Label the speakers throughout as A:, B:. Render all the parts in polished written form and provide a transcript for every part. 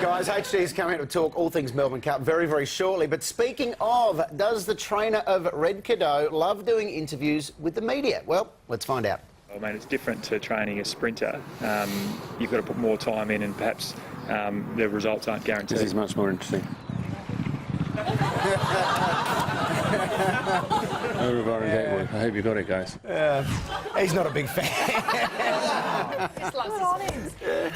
A: Guys, HD is coming to talk all things Melbourne Cup very, very shortly. But speaking of, does the trainer of Red Cadeau love doing interviews with the media? Well, let's find out.
B: Well, mate, it's different to training a sprinter. You've got to put more time in and perhaps the results aren't guaranteed.
C: This is much more interesting. I hope you got it, guys.
A: He's not a big fan.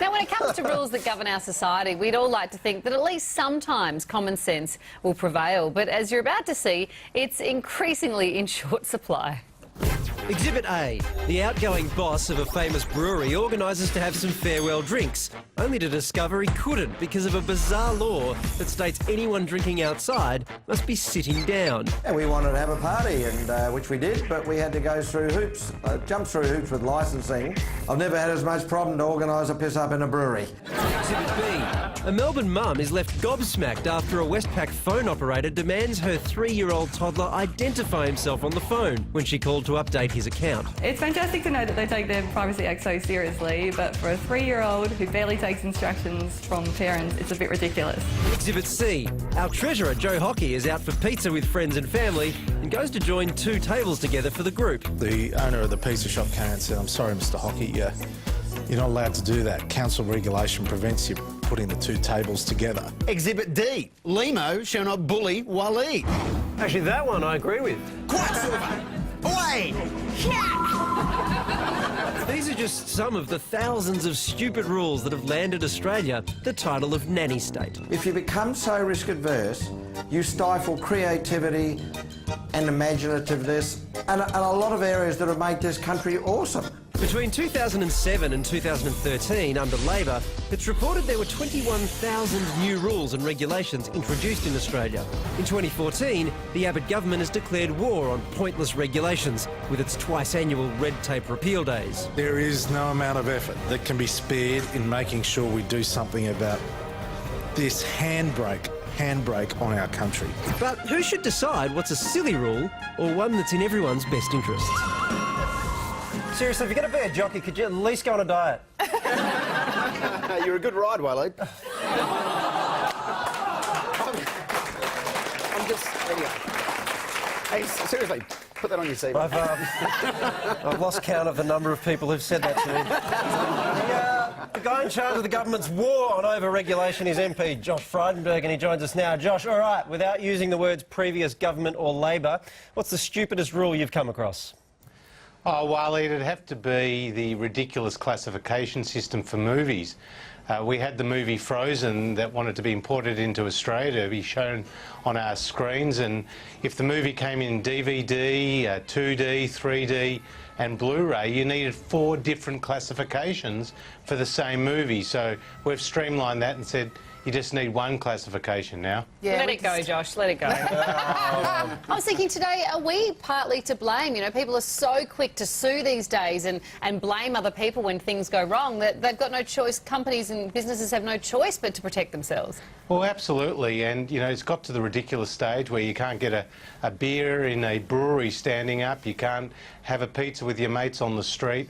D: Now, when it comes to rules that govern our society, we'd all like to think that at least sometimes common sense will prevail. But as you're about to see, it's increasingly in short supply.
E: Exhibit A. The outgoing boss of a famous brewery organises to have some farewell drinks, only to discover he couldn't because of a bizarre law that states anyone drinking outside must be sitting down.
F: And we wanted to have a party, and which we did, but we had to go through hoops, jump through hoops with licensing. I've never had as much problem to organise a piss-up in a brewery.
E: Exhibit B. A Melbourne mum is left gobsmacked after a Westpac phone operator demands her 3-year-old toddler identify himself on the phone when she called to update his account.
G: It's fantastic to know that they take their Privacy Act so seriously, but for a 3-year-old who barely takes instructions from parents, it's a bit ridiculous.
E: Exhibit C. Our treasurer, Joe Hockey, is out for pizza with friends and family and goes to join 2 tables together for the group.
H: The owner of the pizza shop came and said, "I'm sorry, Mr. Hockey, you're not allowed to do that. Council regulation prevents you putting the 2 tables together." Exhibit D. Limo shall not bully Wally.
E: Actually, that one I agree with.
A: Quiet, Silver! Away!
E: These are just some of the thousands of stupid rules that have landed Australia the title of nanny state.
F: If you become so risk-adverse, you stifle creativity and imaginativeness and a lot of areas that have made this country awesome.
E: Between 2007 and 2013, under Labor, it's reported there were 21,000 new rules and regulations introduced in Australia. In 2014, the Abbott government has declared war on pointless regulations with its twice-annual red tape repeal days.
H: There is no amount of effort that can be spared in making sure we do something about this handbrake on our country.
E: But who should decide what's a silly rule or one that's in everyone's best interests?
I: Seriously, if you're going to be a jockey, could you at least go on a diet?
A: You're a good ride, Waleed. I'm just... Anyway. Hey, seriously, put that on your CV.
I: I've lost count of the number of people who've said that to me. The guy in charge of the government's war on over-regulation is MP Josh Frydenberg, and he joins us now. Josh, all right, without using the words previous government or Labor, what's the stupidest rule you've come across?
J: Oh, well, it'd have to be the ridiculous classification system for movies. We had the movie Frozen that wanted to be imported into Australia to be shown on our screens, and if the movie came in DVD, 2D, 3D and Blu-ray, you needed 4 different classifications for the same movie. So we've streamlined that and said you just need 1 classification now.
D: Yeah, let it go, Josh, let it go. I was thinking today, are we partly to blame? You know, people are so quick to sue these days and blame other people when things go wrong that they've got no choice. Companies and businesses have no choice but to protect themselves.
J: Well, absolutely, and you know, it's got to the ridiculous stage where you can't get a beer in a brewery standing up, you can't have a pizza with your mates on the street.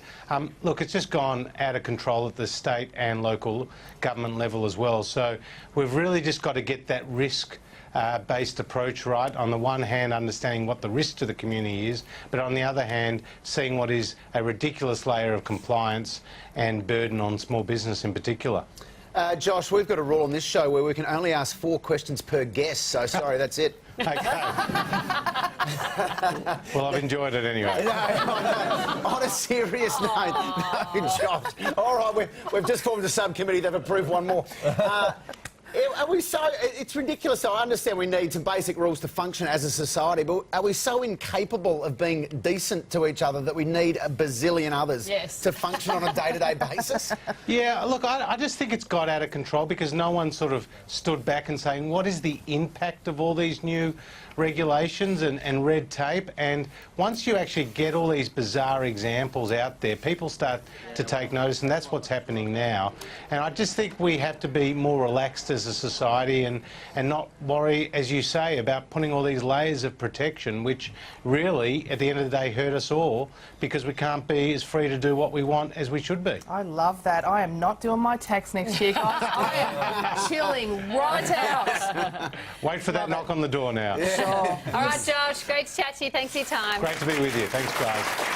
J: Look, it's just gone out of control at the state and local government level as well, so we've really just got to get that risk-based approach right. On the one hand, understanding what the risk to the community is, but on the other hand, seeing what is a ridiculous layer of compliance and burden on small business in particular.
A: Josh, we've got a rule on this show where we can only ask 4 questions per guest, so sorry, that's it.
J: Okay. Well, I've enjoyed it anyway.
A: No, on a serious note, no, Josh. All right, we've just formed a subcommittee. They've approved 1 more. Are we so... It's ridiculous. I understand we need some basic rules to function as a society, but are we so incapable of being decent to each other that we need a bazillion others to function on a day-to-day basis?
J: Yeah, look, I just think it's got out of control because no one sort of stood back and saying, what is the impact of all these new regulations and red tape? And once you actually get all these bizarre examples out there, people start to take notice, and that's what's happening now. And I just think we have to be more relaxed as as a society and not worry, as you say, about putting all these layers of protection, which really, at the end of the day, hurt us all because we can't be as free to do what we want as we should be.
K: I love that. I am not doing my tax next year, guys. I am chilling right out.
J: Wait for that knock on the door now.
K: Sure.
D: All right, Josh, great to chat to you. Thanks for your time.
J: Great to be with you. Thanks, guys.